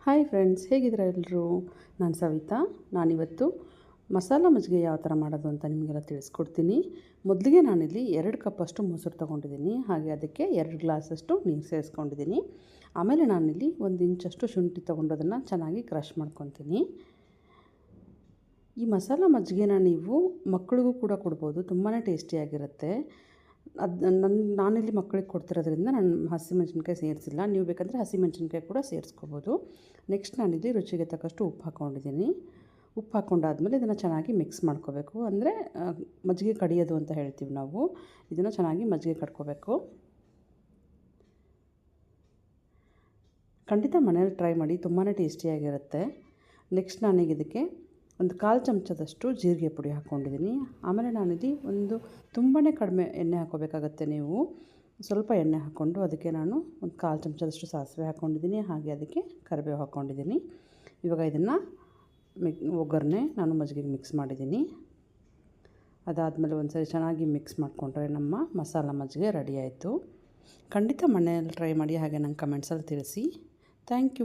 Hi friends, ಹೇಗಿದ್ದೀರಾ ಎಲ್ಲರೂ? ನಾನು ಸವಿತಾ. ನಾನಿವತ್ತು ಮಸಾಲ ಮಜ್ಜಿಗೆ ಯಾವ ಥರ ಮಾಡೋದು ಅಂತ ನಿಮಗೆಲ್ಲ ತಿಳಿಸ್ಕೊಡ್ತೀನಿ. ಮೊದಲಿಗೆ ನಾನಿಲ್ಲಿ 2 ಕಪ್ಪಷ್ಟು ಮೊಸರು ತೊಗೊಂಡಿದ್ದೀನಿ. ಹಾಗೆ ಅದಕ್ಕೆ 2 ಗ್ಲಾಸಷ್ಟು ನೀರು ಸೇರಿಸ್ಕೊಂಡಿದ್ದೀನಿ. ಆಮೇಲೆ ನಾನಿಲ್ಲಿ 1 ಇಂಚಷ್ಟು ಶುಂಠಿ ತೊಗೊಂಡು ಅದನ್ನು ಚೆನ್ನಾಗಿ ಕ್ರಷ್ ಮಾಡ್ಕೊತೀನಿ. ಈ ಮಸಾಲ ಮಜ್ಜಿಗೆನ ನೀವು ಮಕ್ಕಳಿಗೂ ಕೂಡ ಕೊಡ್ಬೋದು, ತುಂಬಾ ಟೇಸ್ಟಿಯಾಗಿರುತ್ತೆ. ನಾನಿಲ್ಲಿ ಮಕ್ಕಳಿಗೆ ಕೊಡ್ತಿರೋದ್ರಿಂದ ನಾನು ಹಸಿಮೆಣಸಿನ್ಕಾಯಿ ಸೇರಿಸಿಲ್ಲ. ನೀವು ಬೇಕಂದರೆ ಹಸಿಮೆಣಸಿನ್ಕಾಯಿ ಕೂಡ ಸೇರಿಸ್ಕೋಬೋದು. ನೆಕ್ಸ್ಟ್ ನಾನಿಲ್ಲಿ ರುಚಿಗೆ ತಕ್ಕಷ್ಟು ಉಪ್ಪು ಹಾಕ್ಕೊಂಡಿದ್ದೀನಿ. ಉಪ್ಪು ಹಾಕ್ಕೊಂಡಾದ್ಮೇಲೆ ಇದನ್ನು ಚೆನ್ನಾಗಿ ಮಿಕ್ಸ್ ಮಾಡ್ಕೋಬೇಕು. ಅಂದರೆ ಮಜ್ಜಿಗೆ ಕಡಿಯೋದು ಅಂತ ಹೇಳ್ತೀವಿ ನಾವು. ಇದನ್ನು ಚೆನ್ನಾಗಿ ಮಜ್ಜಿಗೆ ಕಟ್ಕೋಬೇಕು. ಖಂಡಿತ ಮನೇಲಿ ಟ್ರೈ ಮಾಡಿ, ತುಂಬಾ ಟೇಸ್ಟಿಯಾಗಿರುತ್ತೆ. ನೆಕ್ಸ್ಟ್ ನಾನೀಗ ಇದಕ್ಕೆ 1/4 ಚಮಚದಷ್ಟು ಜೀರಿಗೆ ಪುಡಿ ಹಾಕ್ಕೊಂಡಿದ್ದೀನಿ. ಆಮೇಲೆ ನಾನಿಲ್ಲಿ ತುಂಬಾ ಕಡಿಮೆ ಎಣ್ಣೆ ಹಾಕ್ಕೋಬೇಕಾಗತ್ತೆ. ನೀವು ಸ್ವಲ್ಪ ಎಣ್ಣೆ ಹಾಕ್ಕೊಂಡು ಅದಕ್ಕೆ ನಾನು 1/4 ಚಮಚದಷ್ಟು ಸಾಸಿವೆ ಹಾಕ್ಕೊಂಡಿದ್ದೀನಿ. ಹಾಗೆ ಅದಕ್ಕೆ ಕರಿಬೇವು ಹಾಕ್ಕೊಂಡಿದ್ದೀನಿ. ಇವಾಗ ಇದನ್ನು ಒಗ್ಗರಣೆ ನಾನು ಮಜ್ಜಿಗೆಗೆ ಮಿಕ್ಸ್ ಮಾಡಿದ್ದೀನಿ. ಅದಾದಮೇಲೆ ಒಂದ್ಸರಿ ಚೆನ್ನಾಗಿ ಮಿಕ್ಸ್ ಮಾಡಿಕೊಂಡ್ರೆ ನಮ್ಮ ಮಸಾಲ ಮಜ್ಜಿಗೆ ರೆಡಿ ಆಯಿತು. ಖಂಡಿತ ಮನೆಯಲ್ಲಿ ಟ್ರೈ ಮಾಡಿ, ಹಾಗೆ ನಂಗೆ ಕಮೆಂಟ್ಸಲ್ಲಿ ತಿಳಿಸಿ. Thank you.